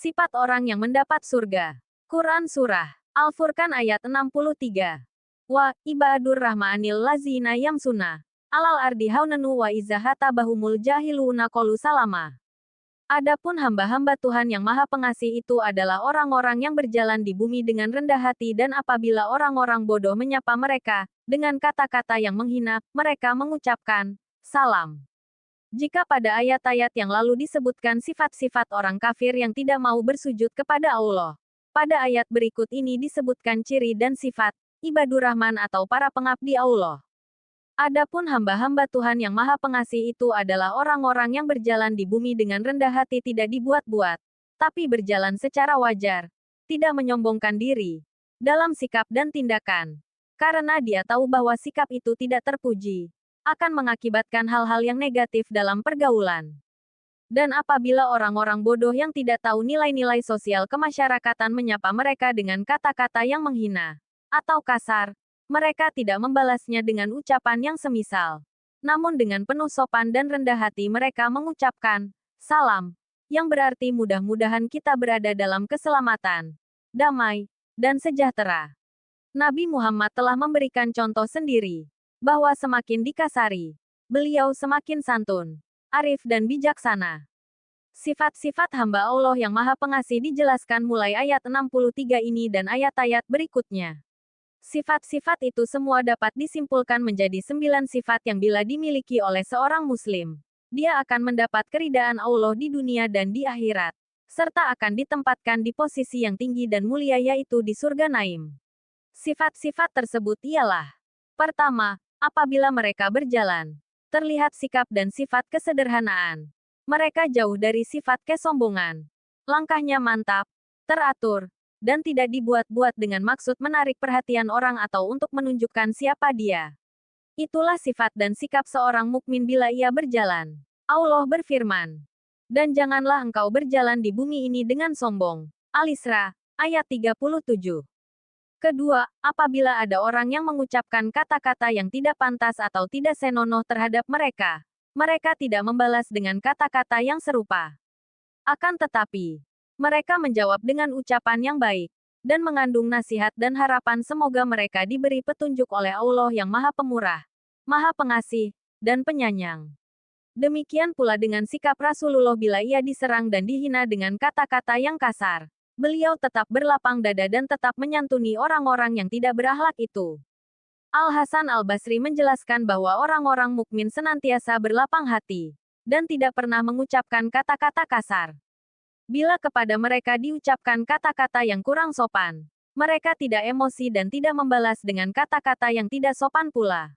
Sifat orang yang mendapat surga. Quran Surah Al-Furqan ayat 63. Wa ibadur rahmanil lazina yamsuna alal ardi haunanu wa izahata bahumul jahiluna qalu salama. Adapun hamba-hamba Tuhan yang Maha Pengasih itu adalah orang-orang yang berjalan di bumi dengan rendah hati, dan apabila orang-orang bodoh menyapa mereka dengan kata-kata yang menghina, mereka mengucapkan salam. Jika pada ayat-ayat yang lalu disebutkan sifat-sifat orang kafir yang tidak mau bersujud kepada Allah, pada ayat berikut ini disebutkan ciri dan sifat ibadur Rahman atau para pengabdi Allah. Adapun hamba-hamba Tuhan yang Maha Pengasih itu adalah orang-orang yang berjalan di bumi dengan rendah hati, tidak dibuat-buat, tapi berjalan secara wajar, tidak menyombongkan diri dalam sikap dan tindakan. Karena dia tahu bahwa sikap itu tidak terpuji, akan mengakibatkan hal-hal yang negatif dalam pergaulan. Dan apabila orang-orang bodoh yang tidak tahu nilai-nilai sosial kemasyarakatan menyapa mereka dengan kata-kata yang menghina atau kasar, mereka tidak membalasnya dengan ucapan yang semisal. Namun dengan penuh sopan dan rendah hati mereka mengucapkan salam, yang berarti mudah-mudahan kita berada dalam keselamatan, damai, dan sejahtera. Nabi Muhammad telah memberikan contoh sendiri bahwa semakin dikasari, beliau semakin santun, arif dan bijaksana. Sifat-sifat hamba Allah yang Maha Pengasih dijelaskan mulai ayat 63 ini dan ayat-ayat berikutnya. Sifat-sifat itu semua dapat disimpulkan menjadi 9 sifat yang bila dimiliki oleh seorang muslim, dia akan mendapat keridaan Allah di dunia dan di akhirat, serta akan ditempatkan di posisi yang tinggi dan mulia, yaitu di surga Naim. Sifat-sifat tersebut ialah: pertama, apabila mereka berjalan, terlihat sikap dan sifat kesederhanaan. Mereka jauh dari sifat kesombongan. Langkahnya mantap, teratur, dan tidak dibuat-buat dengan maksud menarik perhatian orang atau untuk menunjukkan siapa dia. Itulah sifat dan sikap seorang mukmin bila ia berjalan. Allah berfirman, "Dan janganlah engkau berjalan di bumi ini dengan sombong." Al-Isra, ayat 37. Kedua, apabila ada orang yang mengucapkan kata-kata yang tidak pantas atau tidak senonoh terhadap mereka, mereka tidak membalas dengan kata-kata yang serupa. Akan tetapi, mereka menjawab dengan ucapan yang baik, dan mengandung nasihat dan harapan semoga mereka diberi petunjuk oleh Allah yang Maha Pemurah, Maha Pengasih, dan Penyayang. Demikian pula dengan sikap Rasulullah bila ia diserang dan dihina dengan kata-kata yang kasar. Beliau tetap berlapang dada dan tetap menyantuni orang-orang yang tidak berakhlak itu. Al-Hasan Al-Basri menjelaskan bahwa orang-orang mukmin senantiasa berlapang hati, dan tidak pernah mengucapkan kata-kata kasar. Bila kepada mereka diucapkan kata-kata yang kurang sopan, mereka tidak emosi dan tidak membalas dengan kata-kata yang tidak sopan pula.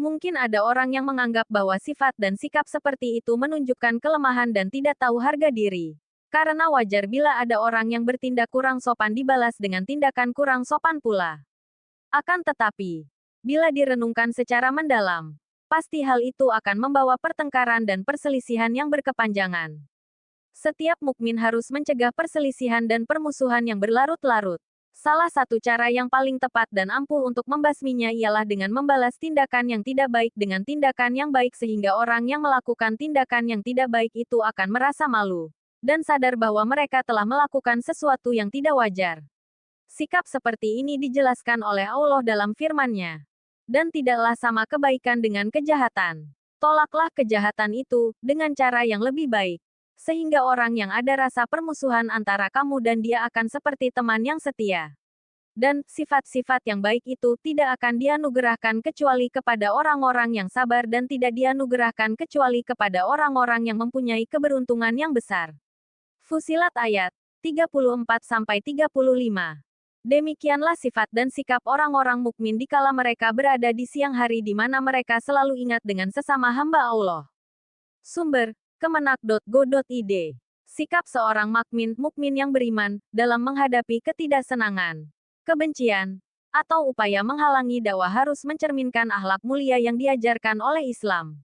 Mungkin ada orang yang menganggap bahwa sifat dan sikap seperti itu menunjukkan kelemahan dan tidak tahu harga diri. Karena wajar bila ada orang yang bertindak kurang sopan dibalas dengan tindakan kurang sopan pula. Akan tetapi, bila direnungkan secara mendalam, pasti hal itu akan membawa pertengkaran dan perselisihan yang berkepanjangan. Setiap mukmin harus mencegah perselisihan dan permusuhan yang berlarut-larut. Salah satu cara yang paling tepat dan ampuh untuk membasminya ialah dengan membalas tindakan yang tidak baik dengan tindakan yang baik, sehingga orang yang melakukan tindakan yang tidak baik itu akan merasa malu dan sadar bahwa mereka telah melakukan sesuatu yang tidak wajar. Sikap seperti ini dijelaskan oleh Allah dalam firman-Nya. Dan tidaklah sama kebaikan dengan kejahatan. Tolaklah kejahatan itu dengan cara yang lebih baik, sehingga orang yang ada rasa permusuhan antara kamu dan dia akan seperti teman yang setia. Dan sifat-sifat yang baik itu tidak akan dianugerahkan kecuali kepada orang-orang yang sabar, dan tidak dianugerahkan kecuali kepada orang-orang yang mempunyai keberuntungan yang besar. Fusilat ayat 34-35. Demikianlah sifat dan sikap orang-orang mukmin dikala mereka berada di siang hari, di mana mereka selalu ingat dengan sesama hamba Allah. Sumber: kemenak.go.id. Sikap seorang mukmin yang beriman dalam menghadapi ketidaksenangan, kebencian, atau upaya menghalangi dakwah harus mencerminkan akhlak mulia yang diajarkan oleh Islam.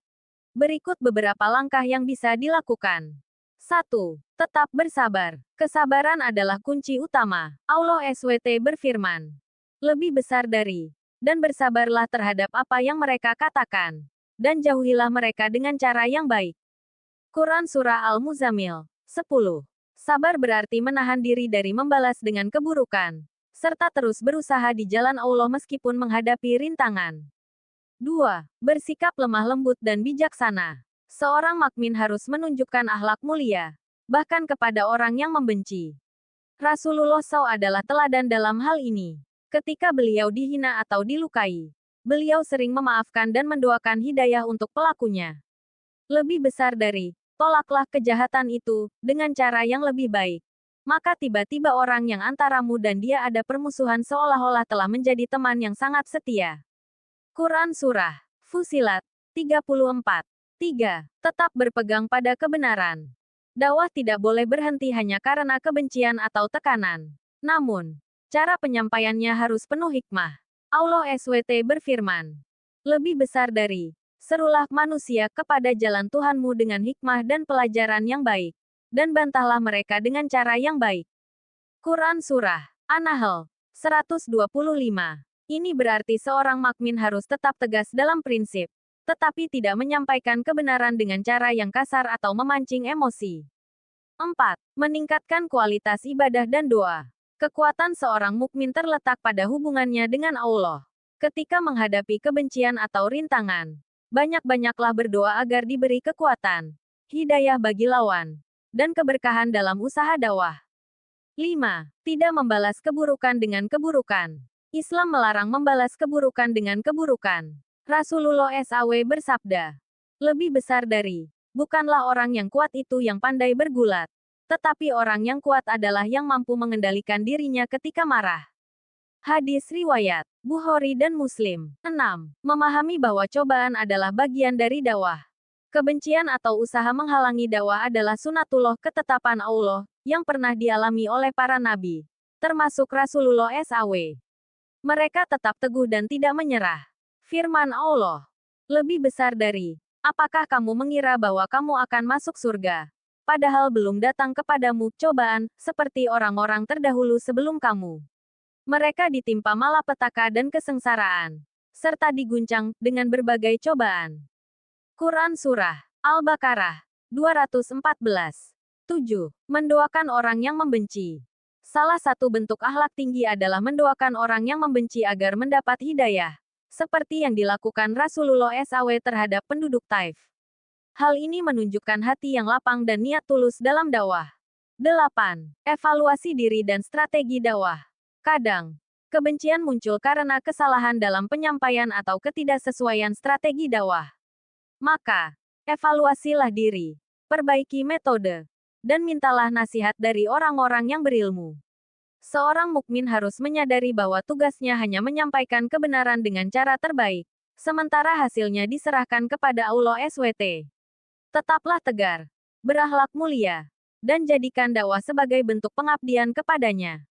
Berikut beberapa langkah yang bisa dilakukan. 1. Tetap bersabar. Kesabaran adalah kunci utama. Allah SWT berfirman, "Lebih besar dari, dan bersabarlah terhadap apa yang mereka katakan, dan jauhilah mereka dengan cara yang baik." Quran Surah Al-Muzammil 10. Sabar berarti menahan diri dari membalas dengan keburukan, serta terus berusaha di jalan Allah meskipun menghadapi rintangan. 2. Bersikap lemah lembut dan bijaksana. Seorang mukmin harus menunjukkan akhlak mulia, bahkan kepada orang yang membenci. Rasulullah SAW adalah teladan dalam hal ini. Ketika beliau dihina atau dilukai, beliau sering memaafkan dan mendoakan hidayah untuk pelakunya. Lebih besar dari, tolaklah kejahatan itu, dengan cara yang lebih baik. Maka tiba-tiba orang yang antaramu dan dia ada permusuhan seolah-olah telah menjadi teman yang sangat setia. Quran Surah Fusilat 34. 3. Tetap berpegang pada kebenaran. Dakwah tidak boleh berhenti hanya karena kebencian atau tekanan. Namun, cara penyampaiannya harus penuh hikmah. Allah SWT berfirman, lebih besar dari, serulah manusia kepada jalan Tuhanmu dengan hikmah dan pelajaran yang baik. Dan bantahlah mereka dengan cara yang baik. Quran Surah An-Nahl 125. Ini berarti seorang mukmin harus tetap tegas dalam prinsip, tetapi tidak menyampaikan kebenaran dengan cara yang kasar atau memancing emosi. 4. Meningkatkan kualitas ibadah dan doa. Kekuatan seorang mukmin terletak pada hubungannya dengan Allah. Ketika menghadapi kebencian atau rintangan, banyak-banyaklah berdoa agar diberi kekuatan, hidayah bagi lawan, dan keberkahan dalam usaha dakwah. 5. Tidak membalas keburukan dengan keburukan. Islam melarang membalas keburukan dengan keburukan. Rasulullah SAW bersabda, lebih besar dari, bukanlah orang yang kuat itu yang pandai bergulat, tetapi orang yang kuat adalah yang mampu mengendalikan dirinya ketika marah. Hadis riwayat Bukhari dan Muslim. 6. Memahami bahwa cobaan adalah bagian dari dakwah. Kebencian atau usaha menghalangi dakwah adalah sunatullah ketetapan Allah, yang pernah dialami oleh para nabi, termasuk Rasulullah SAW. Mereka tetap teguh dan tidak menyerah. Firman Allah, lebih besar dari, apakah kamu mengira bahwa kamu akan masuk surga, padahal belum datang kepadamu cobaan, seperti orang-orang terdahulu sebelum kamu. Mereka ditimpa malapetaka dan kesengsaraan, serta diguncang dengan berbagai cobaan. Quran Surah Al-Baqarah 214. 7. Mendoakan orang yang membenci. Salah satu bentuk akhlak tinggi adalah mendoakan orang yang membenci agar mendapat hidayah, seperti yang dilakukan Rasulullah SAW terhadap penduduk Taif. Hal ini menunjukkan hati yang lapang dan niat tulus dalam dakwah. 8. Evaluasi diri dan strategi dakwah. Kadang, kebencian muncul karena kesalahan dalam penyampaian atau ketidaksesuaian strategi dakwah. Maka, evaluasilah diri, perbaiki metode, dan mintalah nasihat dari orang-orang yang berilmu. Seorang mukmin harus menyadari bahwa tugasnya hanya menyampaikan kebenaran dengan cara terbaik, sementara hasilnya diserahkan kepada Allah SWT. Tetaplah tegar, berakhlak mulia, dan jadikan dakwah sebagai bentuk pengabdian kepadanya.